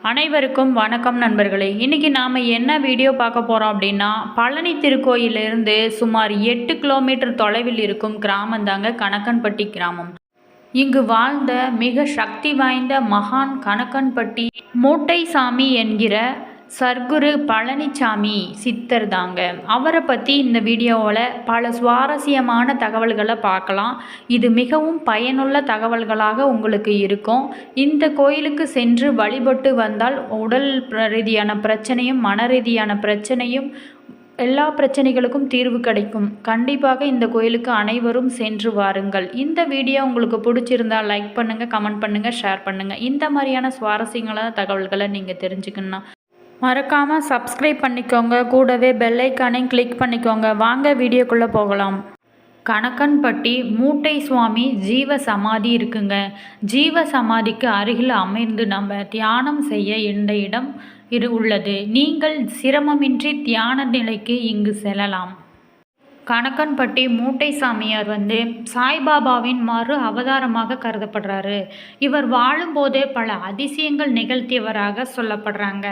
அனைவருக்கும் வணக்கம் நண்பர்களே. இன்றைக்கி நாம் என்ன வீடியோ பார்க்க போகிறோம் அப்படின்னா, பழனி திருக்கோயிலிருந்து சுமார் 8 கிலோமீட்டர் தொலைவில் இருக்கும் கிராமம் தாங்க கணக்கன்பட்டி கிராமம். இங்கு வாழ்ந்த மிக சக்தி வாய்ந்த மகான் கணக்கன்பட்டி மூட்டைசாமி என்கிற சர்க்குரு பழனிசாமி சித்தர் தாங்க. அவரை பற்றி இந்த வீடியோவில் பல சுவாரஸ்யமான தகவல்களை பார்க்கலாம். இது மிகவும் பயனுள்ள தகவல்களாக உங்களுக்கு இருக்கும். இந்த கோயிலுக்கு சென்று வழிபட்டு வந்தால் உடல் ரீதியான பிரச்சனையும் மன ரீதியான பிரச்சனையும் எல்லா பிரச்சனைகளுக்கும் தீர்வு கிடைக்கும். கண்டிப்பாக இந்த கோயிலுக்கு அனைவரும் சென்று வாருங்கள். இந்த வீடியோ உங்களுக்கு பிடிச்சிருந்தால் லைக் பண்ணுங்கள், கமெண்ட் பண்ணுங்கள், ஷேர் பண்ணுங்கள். இந்த மாதிரியான சுவாரஸ்யங்களான தகவல்களை நீங்கள் தெரிஞ்சுக்கணும் மறக்காமல் சப்ஸ்கிரைப் பண்ணிக்கோங்க. கூடவே பெல் ஐக்கானையும் கிளிக் பண்ணிக்கோங்க. வாங்க வீடியோக்குள்ளே போகலாம். கணக்கன்பட்டி மூட்டை சுவாமி ஜீவ சமாதி இருக்குங்க. ஜீவ சமாதிக்கு அருகில் அமைந்து நம்ம தியானம் செய்ய இந்த இடம் உள்ளது. நீங்கள் சிரமமின்றி தியான நிலைக்கு இங்கு செல்லலாம். கணக்கன்பட்டி மூட்டை சாமியார் சாய்பாபாவின் மறு அவதாரமாக கருதப்படுறாரு. இவர் வாழும்போதே பல அதிசயங்கள் நிகழ்த்தியவராக சொல்லப்படுறாங்க.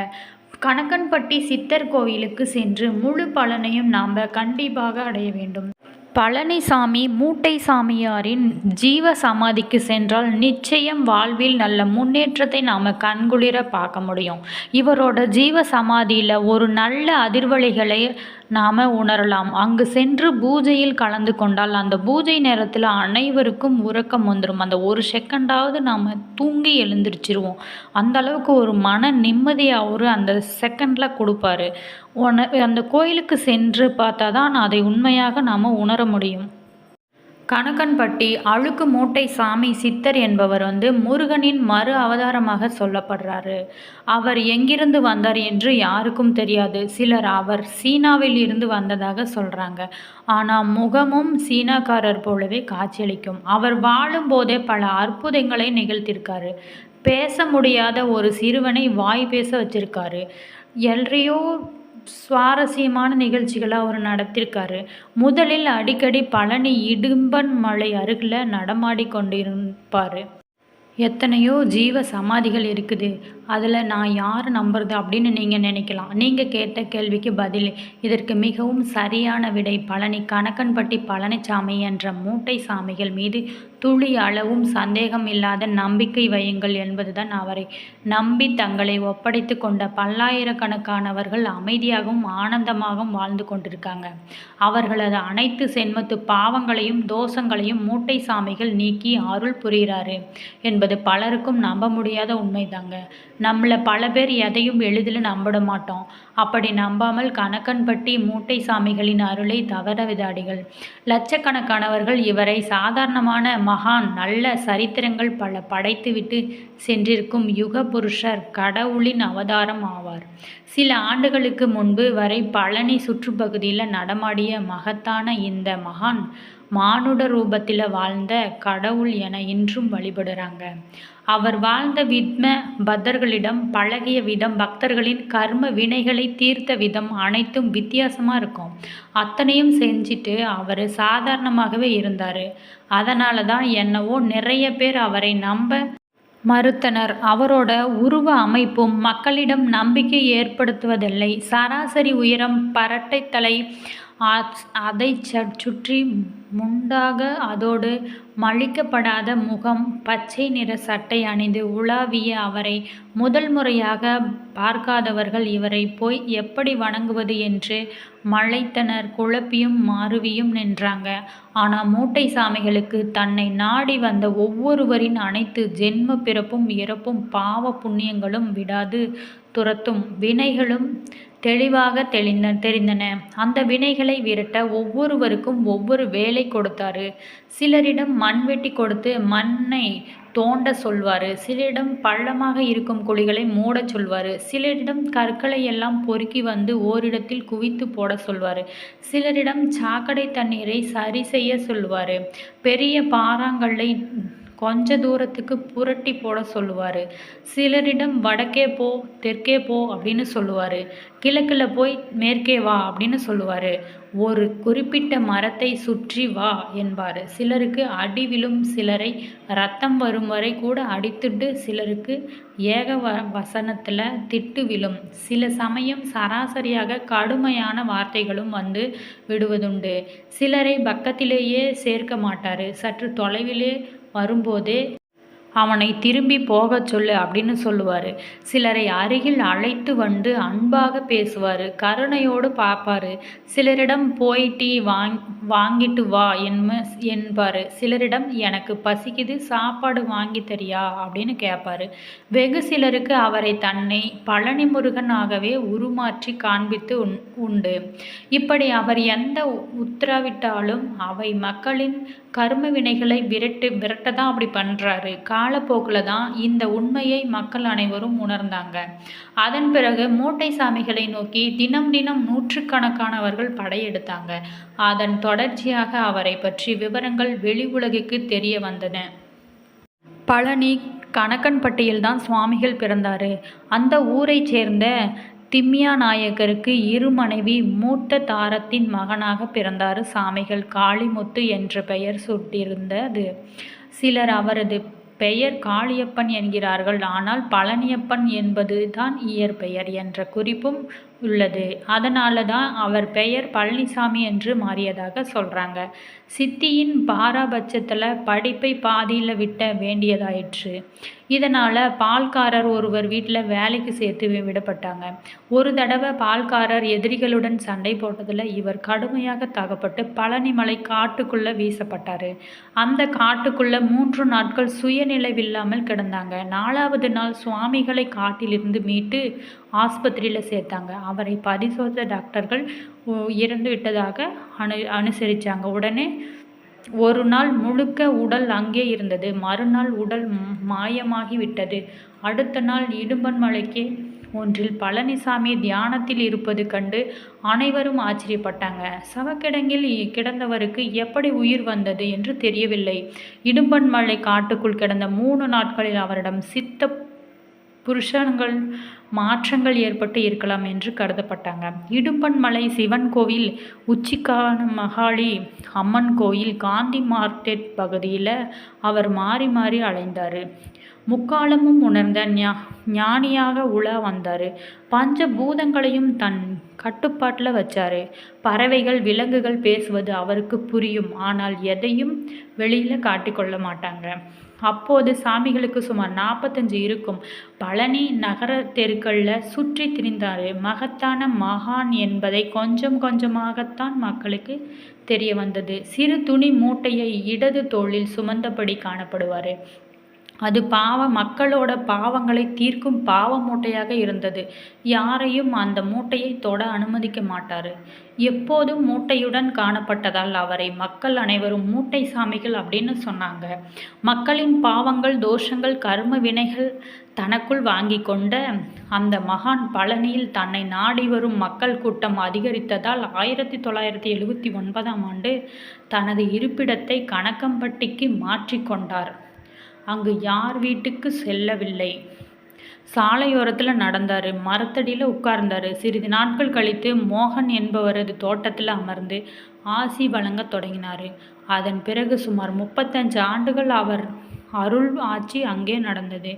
கணக்கன்பட்டி சித்தர் கோயிலுக்கு சென்று முழு பலனையும் நாம் கண்டிப்பாக அடைய வேண்டும். பழனிசாமி மூட்டை சாமியாரின் ஜீவ சமாதிக்கு சென்றால் நிச்சயம் வாழ்வில் நல்ல முன்னேற்றத்தை நாம் கண்குளிர பார்க்க முடியும். இவரோட ஜீவ சமாதியில் ஒரு நல்ல அதிர்வலைகளை நாம் உணரலாம். அங்கு சென்று பூஜையில் கலந்து கொண்டால் அந்த பூஜை நேரத்தில் அனைவருக்கும் உறக்கம் வந்துடும். அந்த ஒரு செகண்டாவது நாம் தூங்கி எழுந்திரிச்சிருவோம். அந்த அளவுக்கு ஒரு மன நிம்மதியை அவர் அந்த செகண்டில் கொடுப்பாரு. அந்த கோயிலுக்கு சென்று பார்த்தா தான் அதை உண்மையாக நாம் உணர முடியும். கணக்கன்பட்டி அழுக்கு மூட்டை சாமி சித்தர் என்பவர் முருகனின் மறு அவதாரமாக சொல்லப்படுறாரு. அவர் எங்கிருந்து வந்தார் என்று யாருக்கும் தெரியாது. சிலர் அவர் சீனாவில் இருந்து வந்ததாக சொல்கிறாங்க. ஆனால் முகமும் சீனாக்காரர் போலவே காட்சியளிக்கும். அவர் வாழும்போதே பல அற்புதங்களை நிகழ்த்தியிருக்காரு. பேச முடியாத ஒரு சிறுவனை வாய் பேச வச்சிருக்காரு. எல்லையோ சுவாரஸ்யமான நிகழ்ச்சிகளை அவர் நடத்தியிருக்காரு. முதலில் அடிக்கடி பழனி இடும்பன் மலை அருகில் நடமாடி கொண்டிருப்பார். எத்தனையோ ஜீவ சமாதிகள் இருக்குது, அதில் நான் யார் நம்புறது அப்படின்னு நீங்கள் நினைக்கலாம். நீங்கள் கேட்ட கேள்விக்கு பதில் இதற்கு மிகவும் சரியான விடை பழனி கணக்கன்பட்டி பழனிசாமி என்ற மூட்டை சாமிகள் மீது துளி அளவும் சந்தேகம் இல்லாத நம்பிக்கை வையுங்கள் என்பதுதான். அவரை நம்பி தங்களை ஒப்படைத்து கொண்ட பல்லாயிரக்கணக்கானவர்கள் அமைதியாகவும் ஆனந்தமாகவும் வாழ்ந்து கொண்டிருக்காங்க. அவர்களது அனைத்து சென்மத்து பாவங்களையும் தோஷங்களையும் மூட்டை சாமிகள் நீக்கி அருள் புரிகிறாரு என்பது பலருக்கும் நம்ப முடியாத உண்மைதாங்க. நம்மளை பல பேர் எதையும் எளிதில் நம்பிட மாட்டோம். அப்படி நம்பாமல் கணக்கன்பட்டி மூட்டை சாமிகளின் அருளை தவற விதாடிகள். லட்சக்கணக்கானவர்கள் இவரை சாதாரணமான மகான் நல்ல சரித்திரங்கள் பல படைத்துவிட்டு சென்றிருக்கும் யுக புருஷர், கடவுளின் அவதாரம் ஆவார். சில ஆண்டுகளுக்கு முன்பு வரை பழனி சுற்றுப்பகுதியில் நடமாடிய மகத்தான இந்த மகான் மானுட ரூபத்தில் வாழ்ந்த கடவுள் என இன்றும் வழிபடுறாங்க. அவர் வாழ்ந்த பக்தர்களிடம் பழகிய விதம், பக்தர்களின் கர்ம வினைகளை தீர்த்த விதம் அனைத்தும் வித்தியாசமாக இருக்கும். அத்தனையும் செஞ்சுட்டு அவர் சாதாரணமாகவே இருந்தார். அதனால தான் என்னவோ நிறைய பேர் அவரை நம்ப மறுத்தனர். அவரோட உருவ அமைப்பும் மக்களிடம் நம்பிக்கை ஏற்படுத்துவதில்லை. சராசரி உயரம், பரட்டை தலை, அதை சுற்றி முண்டாக அதோடு மழிக்கப்படாத முகம், பச்சை நிற சட்டை அணிந்து உலாவிய அவரை முதல் முறையாக பார்க்காதவர்கள் இவரை போய் எப்படி வணங்குவது என்று மலைத்தனர். குழப்பியும் மாறுவியும் நின்றாங்க. ஆனால் மூட்டை சாமிகளுக்கு தன்னை நாடி வந்த ஒவ்வொருவரின் அனைத்து ஜென்ம பிறப்பும் இறப்பும் பாவ புண்ணியங்களும் விடாது துரத்தும் வினைகளும் தெளிவாக தெரிந்தன. அந்த வினைகளை விரட்ட ஒவ்வொருவருக்கும் ஒவ்வொரு வேலை கொடுத்தாரு. சிலரிடம் மண்வெட்டி கொடுத்து மண்ணை தோண்ட சொல்வார். சிலரிடம் பள்ளமாக இருக்கும் குழிகளை மூட சொல்வார். சிலரிடம் கற்களை எல்லாம் பொறுக்கி ஓரிடத்தில் குவித்து போட சொல்வார். சிலரிடம் சாக்கடை தண்ணீரை சரி செய்ய சொல்வார். பெரிய பாறாங்கல்லை கொஞ்ச தூரத்துக்கு புரட்டி போட சொல்லுவார். சிலரிடம் வடக்கே போ, தெற்கே போ அப்படின்னு சொல்லுவார். கிழக்கில் போய் மேற்கே வா அப்படின்னு சொல்லுவார். ஒரு குறிப்பிட்ட மரத்தை சுற்றி வா என்பார். சிலருக்கு அடி விழும், சிலரை ரத்தம் வரும் வரை கூட அடித்துட்டு, சிலருக்கு ஏக வசனத்தில் திட்டு விழும். சில சமயம் சராசரியாக கடுமையான வார்த்தைகளும் வந்து விடுவதுண்டு. சிலரை பக்கத்திலேயே சேர்க்க மாட்டார். சற்று தொலைவிலே வரும்போதே அவனை திரும்பி போகச் சொல்லு அப்படின்னு சொல்லுவார். சிலரை அருகில் அழைத்து வந்து அன்பாக பேசுவார். கருணையோடு பார்ப்பார். சிலரிடம் போய் டீ வாங்கிட்டு வா என்பார். சிலரிடம் எனக்கு பசிக்குது, சாப்பாடு வாங்கி தரியா அப்படின்னு கேட்பார். வெகு சிலருக்கு அவரை தன்னை பழனி முருகனாகவே உருமாற்றி காண்பித்து உண்டு. இப்படி அவர் எந்த உத்தரவிட்டாலும் அவை மக்களின் கர்ம வினைகளை விரட்ட தான் அப்படி பண்ணுறாரு. காலப்போக்கில் தான் இந்த உண்மையை மக்கள் அனைவரும் உணர்ந்தாங்க. அதன் பிறகு மூட்டை சாமிகளை நோக்கி தினம் தினம் நூற்றுக்கணக்கானவர்கள் படையெடுத்தாங்க. அதன் தொடர்ச்சியாக அவரை பற்றி விவரங்கள் வெளி உலகிற்கு தெரிய வந்தன. பழனி கணக்கன்பட்டியில் தான் சுவாமிகள் பிறந்தார். அந்த ஊரைச் சேர்ந்த திம்மியா நாயக்கருக்கு இரு மனைவி. மூத்த தாரத்தின் மகனாக பிறந்தார் சாமிகள். காளிமுத்து என்ற பெயர் சூட்டியிருந்தது. சிலர் அவரது பெயர் காளியப்பன் என்கிறார்கள். ஆனால் பழனியப்பன் என்பது தான் இயற்பெயர் என்ற குறிப்பும் உள்ளது. அதனால தான் அவர் பெயர் பழனிசாமி என்று மாறியதாக சொல்கிறாங்க. சித்தியின் பாராபட்சத்தில் படிப்பை பாதியில் விட்ட வேண்டியதாயிற்று. இதனால் பால்காரர் ஒருவர் வீட்டில் வேலைக்கு சேர்த்து விடப்பட்டாங்க. ஒரு தடவை பால்காரர் எதிரிகளுடன் சண்டை போட்டதில் இவர் கடுமையாக தாக்கப்பட்டு பழனிமலை காட்டுக்குள்ளே வீசப்பட்டார். அந்த காட்டுக்குள்ளே 3 நாட்கள் சுயநினைவில்லாமல் கிடந்தாங்க. 4வது நாள் சுவாமிகளை காட்டிலிருந்து மீட்டு ஆஸ்பத்திரியில் சேர்த்தாங்க. அவரை பரிசோதித்த டாக்டர்கள் இறந்து விட்டதாக அனுசரித்தாங்க. உடனே ஒரு நாள் முழுக்க உடல் அங்கே இருந்தது. மறுநாள் உடல் மாயமாகி விட்டது. அடுத்த நாள் இடும்பன்மலைக்கு ஒன்றில் பழனிசாமி தியானத்தில் இருப்பது கண்டு அனைவரும் ஆச்சரியப்பட்டாங்க. சவக்கிடங்கில் கிடந்தவருக்கு எப்படி உயிர் வந்தது என்று தெரியவில்லை. இடும்பன்மலை காட்டுக்குள் கிடந்த 3 நாட்களில் அவரிடம் சித்த புருஷங்கள் மாற்றங்கள் ஏற்பட்டு இருக்கலாம் என்று கருதப்பட்டாங்க. இடும்பன்மலை சிவன் கோவில், உச்சிக்கான மகாளி அம்மன் கோயில், காந்தி மார்க்கெட் பகுதியில் அவர் மாறி மாறி அலைந்தார். முக்காலமும் உணர்ந்த ஞானியாக உலா வந்தார். பஞ்ச பூதங்களையும் தன் கட்டுப்பாட்டில் வச்சார். பறவைகள், விலங்குகள் பேசுவது அவருக்கு புரியும். ஆனால் எதையும் வெளியில் காட்டிக்கொள்ள மாட்டாங்க. அப்போது சாமிகளுக்கு சுமார் 45 இருக்கும். பழனி நகர தெருக்களில் சுற்றி திரிந்தார். மகத்தான மகான் என்பதை கொஞ்சம் கொஞ்சமாகத்தான் மக்களுக்கு தெரிய வந்தது. சிறு துணி மூட்டையை இடது தோளில் சுமந்தபடி காணப்படுவார். அது மக்களோட பாவங்களை தீர்க்கும் பாவ மூட்டையாக இருந்தது. யாரையும் அந்த மூட்டையை தொட அனுமதிக்க மாட்டார். எப்போதும் மூட்டையுடன் காணப்பட்டதால் அவரை மக்கள் அனைவரும் மூட்டை சாமிகள் அப்படின்னு சொன்னாங்க. மக்களின் பாவங்கள், தோஷங்கள், கர்ம வினைகள் தனக்குள் வாங்கி கொண்ட அந்த மகான் பழனியில் தன்னை நாடி வரும் மக்கள் கூட்டம் அதிகரித்ததால் 1979ஆம் ஆண்டு தனது இருப்பிடத்தை கணக்கம்பட்டிக்கு மாற்றிக்கொண்டார். அங்கு யார் வீட்டுக்கு செல்லவில்லை. சாலையோரத்தில் நடந்தார். மரத்தடியில் உட்கார்ந்தார். சிறிது நாட்கள் கழித்து மோகன் என்பவரது தோட்டத்தில் அமர்ந்து ஆசி வழங்க தொடங்கினார். அதன் பிறகு சுமார் 35 ஆண்டுகள் அவர் அருள் ஆட்சி அங்கே நடந்தது.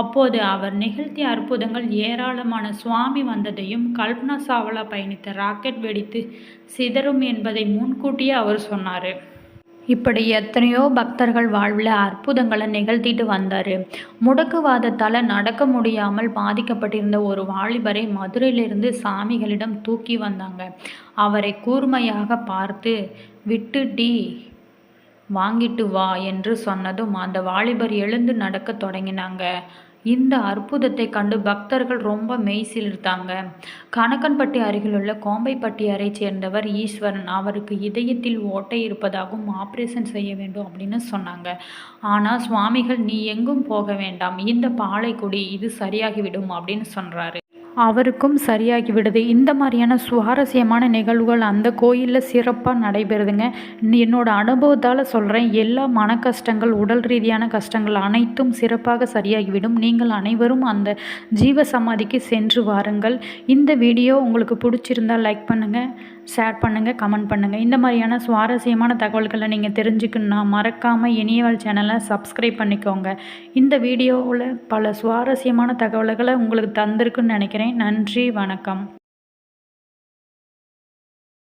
அப்போது அவர் நிகழ்த்திய அற்புதங்கள் ஏராளமான. சுவாமி வந்ததையும் கல்பனா சாவ்லா பயணித்த ராக்கெட் வெடித்து சிதறும் என்பதை முன்கூட்டியே அவர் சொன்னார். இப்படி எத்தனையோ பக்தர்கள் வாழ்வில் அற்புதங்களை நிகழ்த்திட்டு வந்தார். முடக்குவாதத்தால் நடக்க முடியாமல் பாதிக்கப்பட்டிருந்த ஒரு வாலிபரை மதுரையிலிருந்து சாமிகளிடம் தூக்கி வந்தாங்க. அவரை கூர்மையாக பார்த்து விட்டு டீ வாங்கிட்டு வா என்று சொன்னதும் அந்த வாலிபர் எழுந்து நடக்க தொடங்கினாங்க. இந்த அற்புதத்தை கண்டு பக்தர்கள் ரொம்ப மெய்சிலிர்த்தாங்க. கணக்கன்பட்டி அருகிலுள்ள கோம்பைப்பட்டியாரை சேர்ந்தவர் ஈஸ்வரன். அவருக்கு இதயத்தில் ஓட்டை இருப்பதாகவும் ஆப்ரேஷன் செய்ய வேண்டும் அப்படின்னு சொன்னாங்க. ஆனால் சுவாமிகள், நீ எங்கும் போக வேண்டாம், இந்த பாலை குடி, இது சரியாகிவிடும் அப்படின்னு சொல்கிறாரு. அவருக்கும் சரியாகிவிடுது. இந்த மாதிரியான சுவாரஸ்யமான நிகழ்வுகள் அந்த கோயிலில் சிறப்பாக நடைபெறுதுங்க. என்னோட அனுபவத்தால் சொல்கிறேன். எல்லா மன கஷ்டங்கள், உடல் ரீதியான கஷ்டங்கள் அனைத்தும் சிறப்பாக சரியாகிவிடும். நீங்கள் அனைவரும் அந்த ஜீவ சமாதிக்கு சென்று வாருங்கள். இந்த வீடியோ உங்களுக்கு பிடிச்சிருந்தால் லைக் பண்ணுங்கள், ஷேர் பண்ணுங்கள், கமெண்ட் பண்ணுங்கள். இந்த மாதிரியான சுவாரஸ்யமான தகவல்களை நீங்கள் தெரிஞ்சுக்கணுன்னா மறக்காமல் இனியவள் சேனலை சப்ஸ்கிரைப் பண்ணிக்கோங்க. இந்த வீடியோவில் பல சுவாரஸ்யமான தகவல்களை உங்களுக்கு தந்திருக்குன்னு நினைக்கிறேன். நன்றி, வணக்கம்.